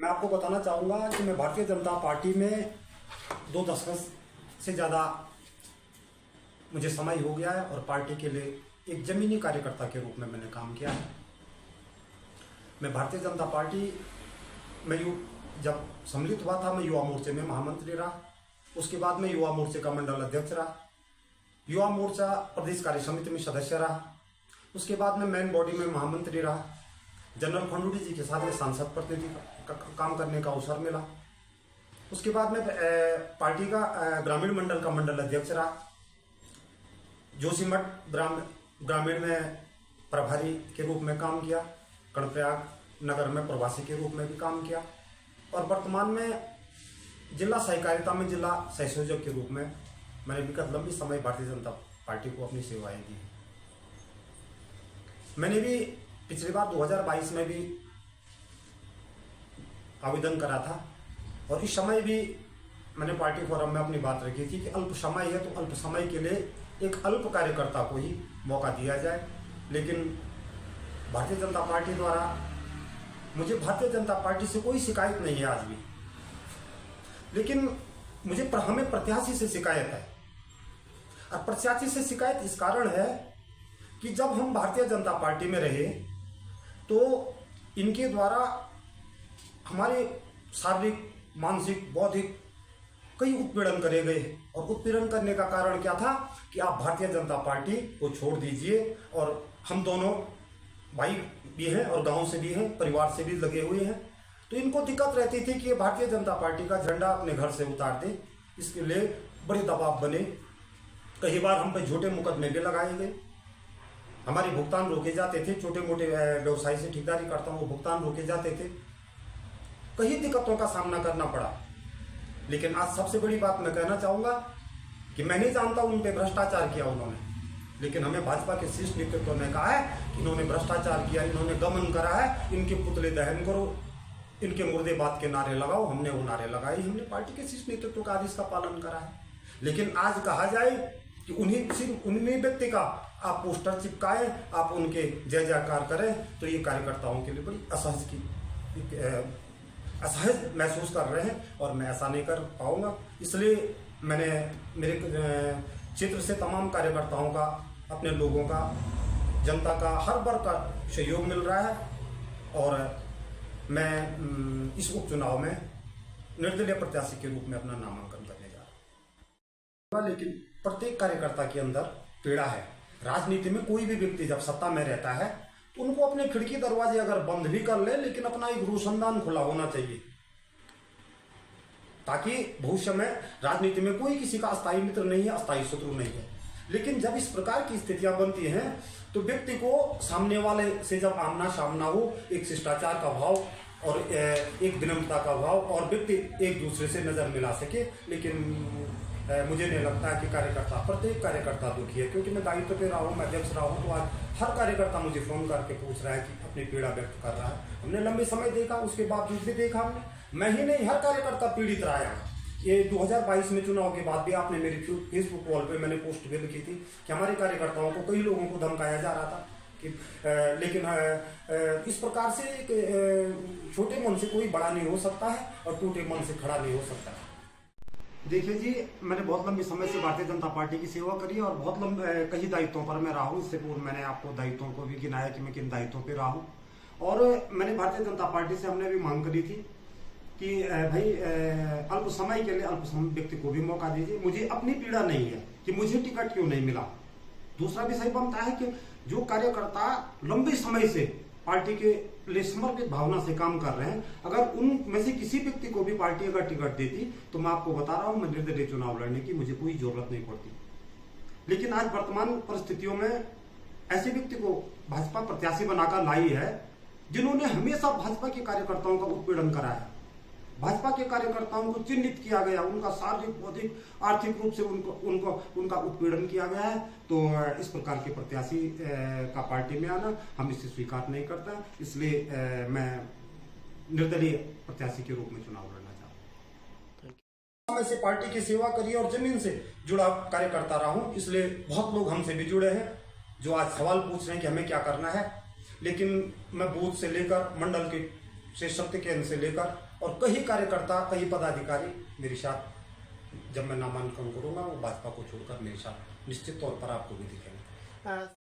मैं आपको बताना चाहूँगा कि मैं भारतीय जनता पार्टी में 2 दशक से ज़्यादा मुझे समय हो गया है और पार्टी के लिए एक ज़मीनी कार्यकर्ता के रूप में मैंने काम किया है। मैं भारतीय जनता पार्टी में जब सम्मिलित हुआ था, मैं युवा मोर्चे में महामंत्री रहा। उसके बाद मैं युवा मोर्चे का मंडल अध्यक्ष रहा, युवा मोर्चा प्रदेश कार्य समिति में सदस्य रहा। उसके बाद मैं मेन बॉडी में महामंत्री रहा। जनरल खंडूड़ी जी के साथ में सांसद प्रतिनिधि का काम करने का अवसर मिला। उसके बाद में पार्टी का ग्रामीण मंडल का मंडल अध्यक्ष रहा। जोशीमठ ग्रामीण में प्रभारी के रूप में काम किया। कर्णप्रयाग नगर में प्रवासी के रूप में भी काम किया और वर्तमान में जिला सहकारिता में जिला सहसंयोजक के रूप में मैंने विगत लंबी समय भारतीय जनता पार्टी को अपनी सेवाएं दी। मैंने भी पिछली बार 2022 में भी आवेदन करा था और इस समय भी मैंने पार्टी फोरम में अपनी बात रखी थी कि अल्प समय है तो अल्प समय के लिए एक अल्प कार्यकर्ता को ही मौका दिया जाए। लेकिन भारतीय जनता पार्टी द्वारा मुझे भारतीय जनता पार्टी से कोई शिकायत नहीं है आज भी, लेकिन हमें प्रत्याशी से शिकायत है। और प्रत्याशी से शिकायत इस कारण है कि जब हम भारतीय जनता पार्टी में रहे तो इनके द्वारा हमारे शारीरिक, मानसिक, बौद्धिक कई उत्पीड़न करे गए और उत्पीड़न करने का कारण क्या था कि आप भारतीय जनता पार्टी को छोड़ दीजिए। और हम दोनों भाई भी हैं और गांव से भी हैं, परिवार से भी लगे हुए हैं, तो इनको दिक्कत रहती थी कि भारतीय जनता पार्टी का झंडा अपने घर से उतार दे। इसके लिए बड़े दबाव बने। कई बार हम पे झूठे मुकदमे भी लगाए गए, हमारे भुगतान रोके जाते थे। छोटे मोटे व्यवसाय से ठेकेदारी करता हूँ, वो भुगतान रोके जाते थे। कई दिक्कतों का सामना करना पड़ा। लेकिन आज सबसे बड़ी बात मैं कहना चाहूँगा कि मैं नहीं जानता उन पे भ्रष्टाचार किया उन्होंने, लेकिन हमें भाजपा के शीर्ष नेतृत्व ने कहा है कि इन्होंने भ्रष्टाचार किया, इन्होंने दमन करा है, इनके पुतले दहन करो, इनके मुर्देबाद के नारे लगाओ। हमने वो नारे लगाए, हमने पार्टी के शीर्ष नेतृत्व का आदेश का पालन करा है। लेकिन आज कहा जाए कि उन्हीं व्यक्ति का आप पोस्टर चिपकाएं, आप उनके जय जयकार करें, तो ये कार्यकर्ताओं के लिए बड़ी असहज महसूस कर रहे हैं और मैं ऐसा नहीं कर पाऊंगा। इसलिए मैंने मेरे क्षेत्र से तमाम कार्यकर्ताओं का, अपने लोगों का, जनता का, हर वर्ग का सहयोग मिल रहा है और मैं इस उपचुनाव में निर्दलीय प्रत्याशी के रूप में अपना नामांकन करने जा रहा हूँ। लेकिन प्रत्येक कार्यकर्ता के अंदर पीड़ा है। राजनीति में कोई भी व्यक्ति जब सत्ता में रहता है तो उनको अपने खिड़की दरवाजे अगर बंद भी कर ले, लेकिन अपना एक रोशनदान खुला होना चाहिए, ताकि भविष्य में राजनीति में कोई किसी का अस्थायी मित्र नहीं है, अस्थायी शत्रु नहीं है। लेकिन जब इस प्रकार की स्थितियां बनती हैं तो व्यक्ति को सामने वाले से जब आमना सामना हो, एक शिष्टाचार का भाव और एक विनम्रता का भाव और व्यक्ति एक दूसरे से नजर मिला सके। लेकिन मुझे नहीं लगता है कि प्रत्येक कार्यकर्ता दुखी है, क्योंकि मैं दायित्व पे रहा हूँ, मैं अध्यक्ष रहा हूँ, तो आज हर कार्यकर्ता मुझे फोन करके पूछ रहा है कि अपनी पीड़ा व्यक्त कर रहा है। हमने लंबे समय देखा, उसके बावजूद भी देखा हमने, मैं ही नहीं हर कार्यकर्ता पीड़ित रहा है। ये 2022 में चुनाव के बाद भी आपने मेरी फेसबुक वॉल पे मैंने पोस्ट भी लिखी थी कि हमारे कार्यकर्ताओं को, कई लोगों को धमकाया जा रहा था कि लेकिन इस प्रकार से छोटे मन से कोई बड़ा नहीं हो सकता है और टूटे मन से खड़ा नहीं हो सकता है। देखिए जी, मैंने बहुत लंबे समय से भारतीय जनता पार्टी की सेवा करी और बहुत लंबे कई दायित्वों पर मैं रहा हूँ। इससे पूर्व मैंने आपको दायित्वों को भी गिनाया कि मैं किन दायित्वों पे रहा हूँ। और मैंने भारतीय जनता पार्टी से हमने भी मांग करी थी कि भाई अल्प समय के लिए अल्प व्यक्ति को भी मौका दीजिए। मुझे अपनी पीड़ा नहीं है कि मुझे टिकट क्यों नहीं मिला। दूसरा विषय बनता है कि जो कार्यकर्ता लंबे समय से पार्टी के लिए समर्पित भावना से काम कर रहे हैं, अगर उनमें से किसी व्यक्ति को भी पार्टी अगर टिकट देती तो मैं आपको बता रहा हूं, मैं निर्दलीय चुनाव लड़ने की मुझे कोई जरूरत नहीं पड़ती। लेकिन आज वर्तमान परिस्थितियों में ऐसे व्यक्ति को भाजपा प्रत्याशी बनाकर लाई है जिन्होंने हमेशा भाजपा के कार्यकर्ताओं का उत्पीड़न करा है। भाजपा के कार्यकर्ताओं को चिन्हित किया गया, उनका शारीरिक, बौद्धिक, आर्थिक रूप से उनका उत्पीड़न किया गया है। तो इस प्रकार के प्रत्याशी का पार्टी में आना हम इसे स्वीकार नहीं करता। इसलिए मैं निर्दलीय प्रत्याशी के रूप में चुनाव लड़ना चाहता हूँ। मैं से पार्टी की सेवा करी और जमीन से जुड़ा कार्यकर्ता रहा हूँ, इसलिए बहुत लोग हमसे भी जुड़े हैं जो आज सवाल पूछ रहे हैं कि हमें क्या करना है। लेकिन मैं बूथ से लेकर मंडल के से सत्य केंद्र से लेकर और कई कार्यकर्ता, कई पदाधिकारी मेरे साथ जब मैं नामांकन करूंगा वो भाजपा को छोड़कर मेरे साथ निश्चित तौर पर आपको भी दिखेंगे।